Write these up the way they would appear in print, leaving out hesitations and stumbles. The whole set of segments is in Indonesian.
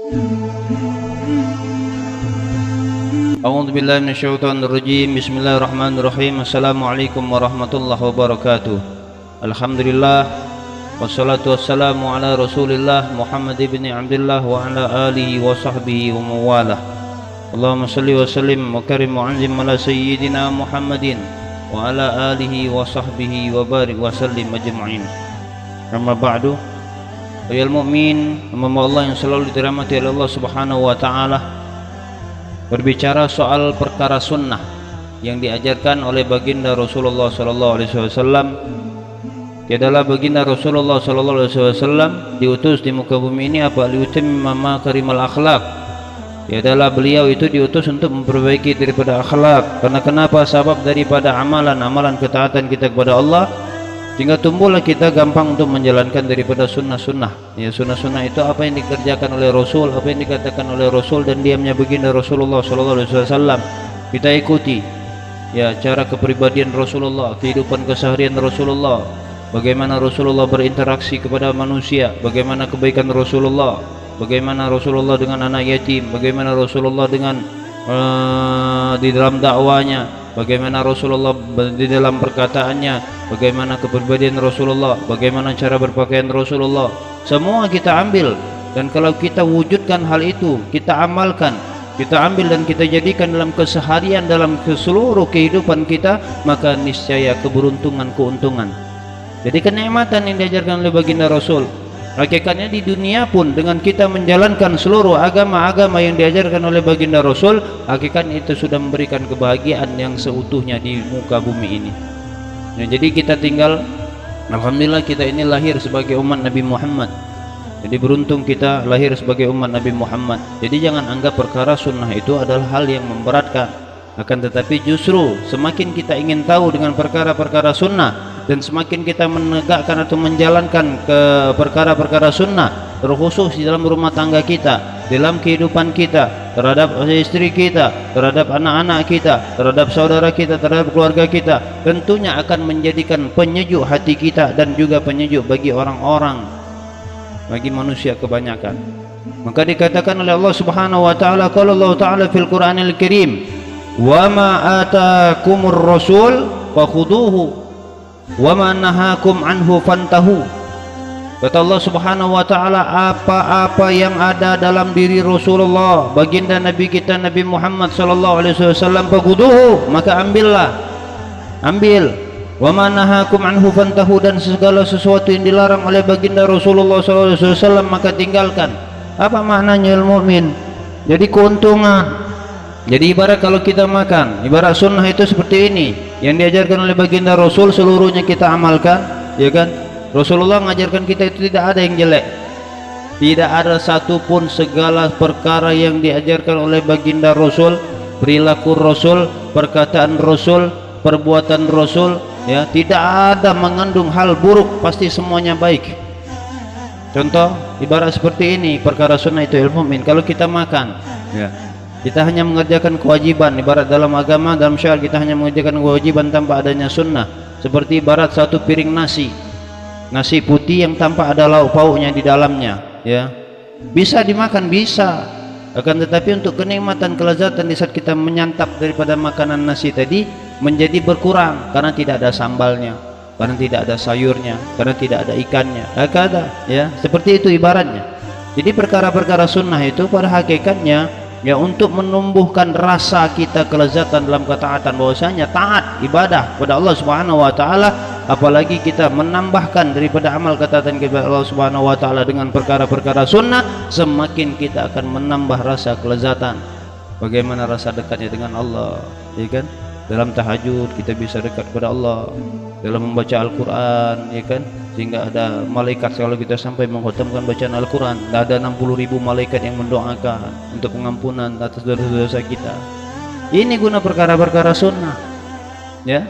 A'udzu billahi minasyaitonir rajim. Bismillahirrahmanirrahim. Assalamualaikum warahmatullahi wabarakatuh. Alhamdulillah wassalatu wassalamu ala Rasulillah Muhammad ibn Abdullah wa ala alihi wa sahbihi wa mawalah. Allahumma salli wa sallim wa karim wa anzim ala sayyidina Muhammadin wa ala alihi wa sahbihi wa barik wa sallim ajma'in. Amma ba'du. Ayol mu'min, hamba Allah yang selalu dirahmati oleh Allah Subhanahu wa taala, berbicara soal perkara sunnah yang diajarkan oleh baginda Rasulullah sallallahu alaihi wasallam. Adalah baginda Rasulullah sallallahu alaihi wasallam diutus di muka bumi ini apa liutamma makarimal akhlak. Adalah beliau itu diutus untuk memperbaiki daripada akhlak. Karena kenapa? Sebab daripada amalan ketaatan kita kepada Allah, sehingga tumbuhlah kita gampang untuk menjalankan daripada sunnah-sunnah. Ya, sunnah-sunnah itu apa yang dikerjakan oleh Rasul, apa yang dikatakan oleh Rasul dan diamnya baginda Rasulullah sallallahu alaihi wasallam. Kita ikuti ya cara kepribadian Rasulullah, kehidupan keseharian Rasulullah, bagaimana Rasulullah berinteraksi kepada manusia, bagaimana kebaikan Rasulullah, bagaimana Rasulullah dengan anak yatim, bagaimana Rasulullah dengan di dalam dakwanya, bagaimana Rasulullah di dalam perkataannya, bagaimana kepribadian Rasulullah, bagaimana cara berpakaian Rasulullah. Semua kita ambil, dan kalau kita wujudkan hal itu, kita amalkan, kita ambil dan kita jadikan dalam keseharian, dalam seluruh kehidupan kita, maka niscaya keberuntungan, keuntungan. Jadi kenikmatan yang diajarkan oleh baginda Rasul, hakikatnya di dunia pun dengan kita menjalankan seluruh agama-agama yang diajarkan oleh baginda Rasul, hakikatnya itu sudah memberikan kebahagiaan yang seutuhnya di muka bumi ini. Ya, jadi kita tinggal, alhamdulillah kita ini lahir sebagai umat Nabi Muhammad. Jadi beruntung kita lahir sebagai umat Nabi Muhammad. Jadi jangan anggap perkara sunnah itu adalah hal yang memberatkan. Akan tetapi justru semakin kita ingin tahu dengan perkara-perkara sunnah, dan semakin kita menegakkan atau menjalankan ke perkara-perkara sunnah, terkhusus di dalam rumah tangga kita, dalam kehidupan kita, terhadap istri kita, terhadap anak-anak kita, terhadap saudara kita, terhadap keluarga kita, tentunya akan menjadikan penyejuk hati kita dan juga penyejuk bagi orang-orang, bagi manusia kebanyakan. Maka dikatakan oleh Allah Subhanahu wa taala, qala Allah taala fil Qur'anil Karim, wa ma atakumur rasul fakhuduhu wa ma nahakum anhu fantahu. Kata Allah Subhanahu wa taala, apa-apa yang ada dalam diri Rasulullah, baginda Nabi kita Nabi Muhammad sallallahu alaihi wasallam, fakhuduhu, maka ambillah, ambil. Wa ma nahakum anhu fantahu, dan segala sesuatu yang dilarang oleh baginda Rasulullah sallallahu alaihi wasallam maka tinggalkan. Apa maknanya mukmin? Jadi keuntungan. Jadi ibarat kalau kita makan, ibarat sunnah itu seperti ini, yang diajarkan oleh baginda Rasul seluruhnya kita amalkan, ya kan? Rasulullah mengajarkan kita itu tidak ada yang jelek, tidak ada satupun segala perkara yang diajarkan oleh baginda Rasul, perilaku Rasul, perkataan Rasul, perbuatan Rasul, ya tidak ada mengandung hal buruk, pasti semuanya baik. Contoh ibarat seperti ini, perkara sunnah itu ilmu mukmin. Kalau kita makan, ya kita hanya mengerjakan kewajiban, ibarat dalam agama, dalam syariat kita hanya mengerjakan kewajiban tanpa adanya sunnah. Seperti ibarat satu piring nasi, nasi putih yang tanpa ada lauk pauknya di dalamnya, ya bisa dimakan, bisa. Akan tetapi untuk kenikmatan, kelezatan di saat kita menyantap daripada makanan nasi tadi menjadi berkurang karena tidak ada sambalnya, karena tidak ada sayurnya, karena tidak ada ikannya. Hakada, ya seperti itu ibaratnya. Jadi perkara-perkara sunnah itu pada hakikatnya ya untuk menumbuhkan rasa kita kelezatan dalam ketaatan, bahwasanya taat ibadah kepada Allah Subhanahu wa taala, apalagi kita menambahkan daripada amal ketaatan kepada Allah Subhanahu wa taala dengan perkara-perkara sunnah, semakin kita akan menambah rasa kelezatan. Bagaimana rasa dekatnya dengan Allah, ya kan? Dalam tahajud kita bisa dekat kepada Allah, dalam membaca Al-Quran, ya kan? Sehingga ada malaikat kalau kita sampai mengkhatamkan bacaan Al-Quran, ada 60.000 malaikat yang mendoakan untuk pengampunan atas dosa-dosa kita. Ini guna perkara-perkara sunnah, ya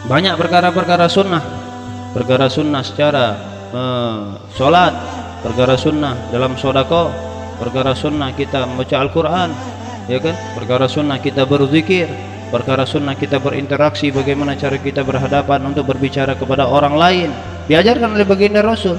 banyak perkara-perkara sunnah secara sholat, perkara sunnah dalam sodako, perkara sunnah kita membaca Al-Quran, ya kan? Perkara sunnah kita berzikir, perkara sunnah kita berinteraksi, bagaimana cara kita berhadapan untuk berbicara kepada orang lain, diajarkan oleh baginda Rasul.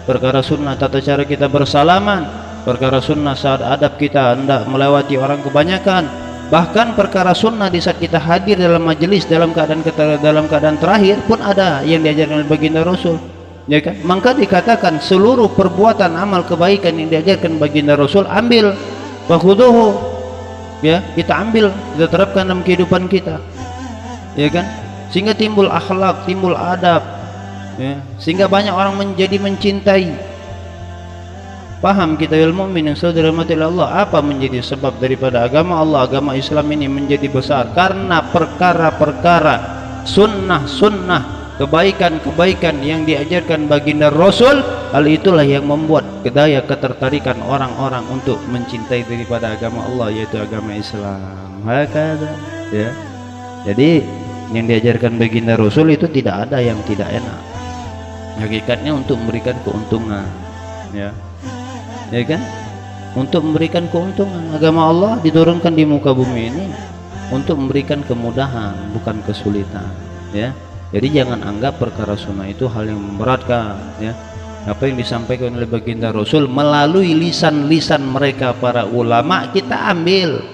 Perkara sunnah tata cara kita bersalaman, perkara sunnah saat adab kita hendak melewati orang kebanyakan, bahkan perkara sunnah di saat kita hadir dalam majelis dalam keadaan terakhir pun ada yang diajarkan oleh baginda Rasul, ya kan? Maka dikatakan seluruh perbuatan amal kebaikan yang diajarkan baginda Rasul ambil, fakhuduhu, ya, kita ambil, kita terapkan dalam kehidupan kita, ya kan? Sehingga timbul akhlak, timbul adab, ya, sehingga banyak orang menjadi mencintai. Paham kita ilmu mukmin yang saudara mati Allah, apa menjadi sebab daripada agama Allah, agama Islam ini menjadi besar? Karena perkara-perkara sunnah-sunnah, kebaikan-kebaikan yang diajarkan baginda Rasul. Hal itulah yang membuat daya ketertarikan orang-orang untuk mencintai daripada agama Allah, yaitu agama Islam. Hakada, ya. Jadi yang diajarkan baginda Rasul itu tidak ada yang tidak enak. Hakikatnya untuk memberikan keuntungan, ya. Ya kan, untuk memberikan keuntungan. Agama Allah diturunkan di muka bumi ini untuk memberikan kemudahan, bukan kesulitan, ya. Jadi jangan anggap perkara sunnah itu hal yang memberatkan, ya. Apa yang disampaikan oleh baginda Rasul melalui lisan-lisan mereka para ulama kita ambil,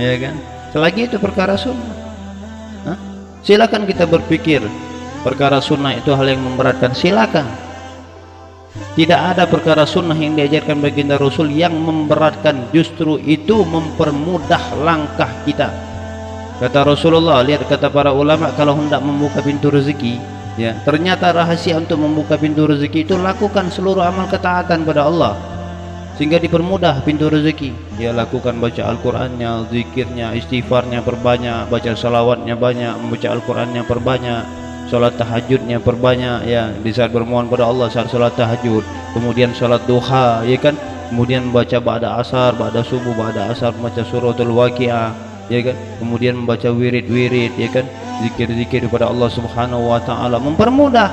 ya kan. Selagi itu perkara sunnah, silakan kita berpikir perkara sunnah itu hal yang memberatkan, silakan. Tidak ada perkara sunnah yang diajarkan baginda Rasul yang memberatkan, justru itu mempermudah langkah kita. Kata Rasulullah, lihat kata para ulama, kalau hendak membuka pintu rezeki, ya, ternyata rahasia untuk membuka pintu rezeki itu lakukan seluruh amal ketaatan pada Allah sehingga dipermudah pintu rezeki. Ya, lakukan baca Al-Qur'annya, zikirnya, istighfarnya perbanyak, baca salawatnya banyak, membaca Al-Qur'annya perbanyak, salat tahajudnya perbanyak, ya, di saat bermohon pada Allah saat salat tahajud, kemudian salat duha, ya kan, kemudian membaca ba'da asar, ba'da subuh, ba'da asar membaca suratul waqiah, ya kan, kemudian membaca wirid-wirid, ya kan, zikir-zikir kepada Allah Subhanahu wa taala, mempermudah.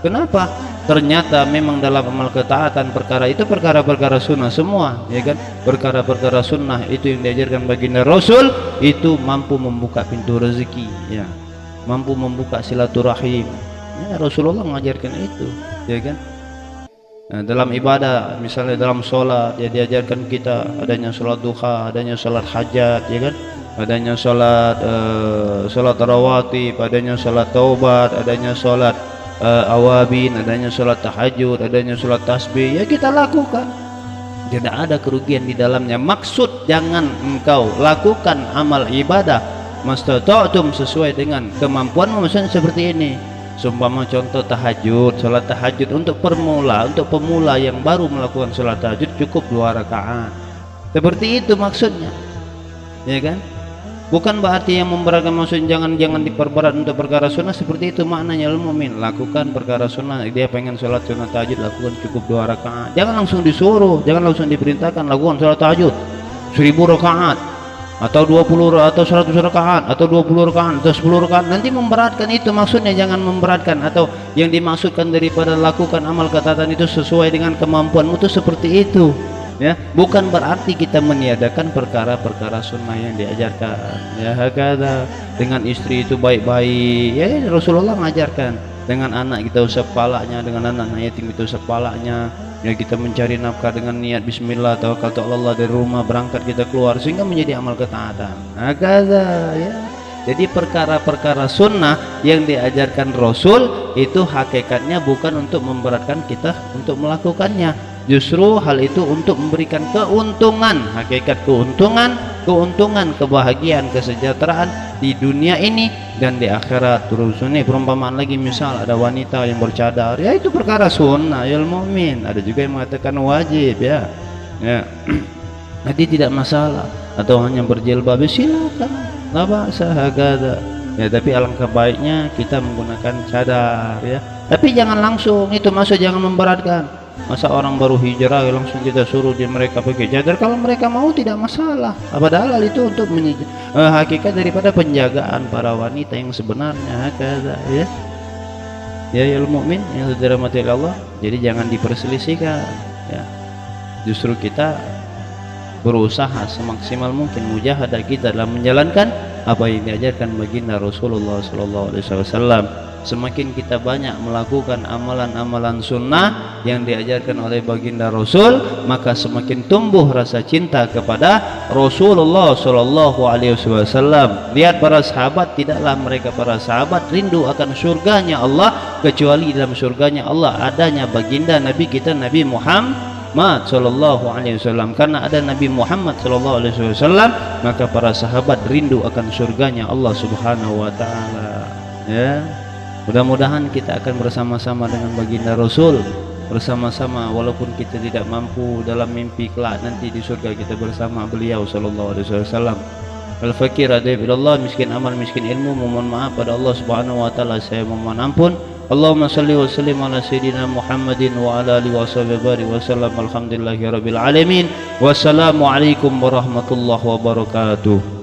Kenapa? Ternyata memang dalam amal ketaatan perkara itu perkara-perkara sunnah semua, ya kan, perkara-perkara sunnah itu yang diajarkan baginda Rasul itu mampu membuka pintu rezeki, ya, mampu membuka silaturahim, ya, Rasulullah mengajarkan itu, ya kan. Nah, dalam ibadah misalnya dalam sholat, ya, diajarkan kita adanya sholat duha, adanya sholat hajat, ya kan, adanya sholat sholat rawatib, adanya sholat taubat, adanya sholat awabin, adanya sholat tahajud, adanya sholat tasbih, ya kita lakukan, tidak ada kerugian di dalamnya. Maksud jangan engkau lakukan amal ibadah mastata'tum sesuai dengan kemampuanmu, misalnya seperti ini, seumpama contoh tahajud, sholat tahajud untuk pemula yang baru melakukan sholat tahajud cukup 2 rakaat, seperti itu maksudnya, ya kan. Bukan berarti yang memberatkan, maksudnya jangan diperberat untuk perkara sunnah, seperti itu maknanya. Al-mu'min lakukan perkara sunnah, dia pengen sholat sunnah tahajud, lakukan cukup 2 rakaat, jangan langsung disuruh, jangan langsung diperintahkan lakukan sholat tahajud 1000 rakaat atau 20 atau 100 rakaat atau 20 rakaat atau 10 rakaat, nanti memberatkan. Itu maksudnya, jangan memberatkan. Atau yang dimaksudkan daripada lakukan amal ketaatan itu sesuai dengan kemampuanmu itu seperti itu, ya, bukan berarti kita meniadakan perkara-perkara sunnah yang diajarkan, ya. Hakada dengan istri itu baik-baik, ya, Rasulullah mengajarkan. Dengan anak kita usap kepalanya, dengan anak yatim itu usap kepalanya, ya, kita mencari nafkah dengan niat bismillah tawakkaltu 'ala Allah, dari rumah berangkat kita keluar, sehingga menjadi amal ketaatan. Hakada, ya. Jadi perkara-perkara sunnah yang diajarkan Rasul itu hakikatnya bukan untuk memberatkan kita untuk melakukannya, justru hal itu untuk memberikan keuntungan, hakikat keuntungan, kebahagiaan, kesejahteraan di dunia ini dan di akhirat. Terus ini perumpamaan lagi, misal ada wanita yang bercadar, ya itu perkara sunnah, ya mu'min. Ada juga yang mengatakan wajib, ya, ya. Nanti tidak masalah. Atau hanya berjilbab, silakan, nggak bahasa, ya. Tapi alangkah baiknya kita menggunakan cadar, ya. Tapi jangan langsung, itu maksud jangan memberatkan. Masa orang baru hijrah langsung kita suruh mereka pakai cadar? Kalau mereka mau tidak masalah. Padahal itu untuk hakikat daripada penjagaan para wanita yang sebenarnya, hakada, ya. Ya, mu'min yang dirahmati Allah. Jadi jangan diperselisihkan, ya. Justru kita berusaha semaksimal mungkin mujahadah kita dalam menjalankan apa yang diajarkan baginda Rasulullah sallallahu alaihi wasallam. semakin kita banyak melakukan amalan-amalan sunnah yang diajarkan oleh baginda Rasul, maka semakin tumbuh rasa cinta kepada Rasulullah sallallahu alaihi wasallam. Lihat para sahabat, tidaklah mereka para sahabat rindu akan surganya Allah kecuali dalam surganya Allah adanya baginda Nabi kita Nabi Muhammad sallallahu alaihi wasallam. Karena ada Nabi Muhammad sallallahu alaihi wasallam, maka para sahabat rindu akan surganya Allah Subhanahu wa taala. Ya. Mudah-mudahan kita akan bersama-sama dengan baginda Rasul, bersama-sama walaupun kita tidak mampu dalam mimpi kelak nanti di surga kita bersama beliau sallallahu alaihi wasallam. Al-fakir adab ilallah, miskin amal miskin ilmu, memohon maaf pada Allah Subhanahu wa taala, saya memohon ampun. Allahumma salli wa sallim ala sayyidina Muhammadin wa ala alihi wa sahbihi wa sallam. Alhamdulillahirabbil alamin. Wassalamu alaikum warahmatullahi wabarakatuh.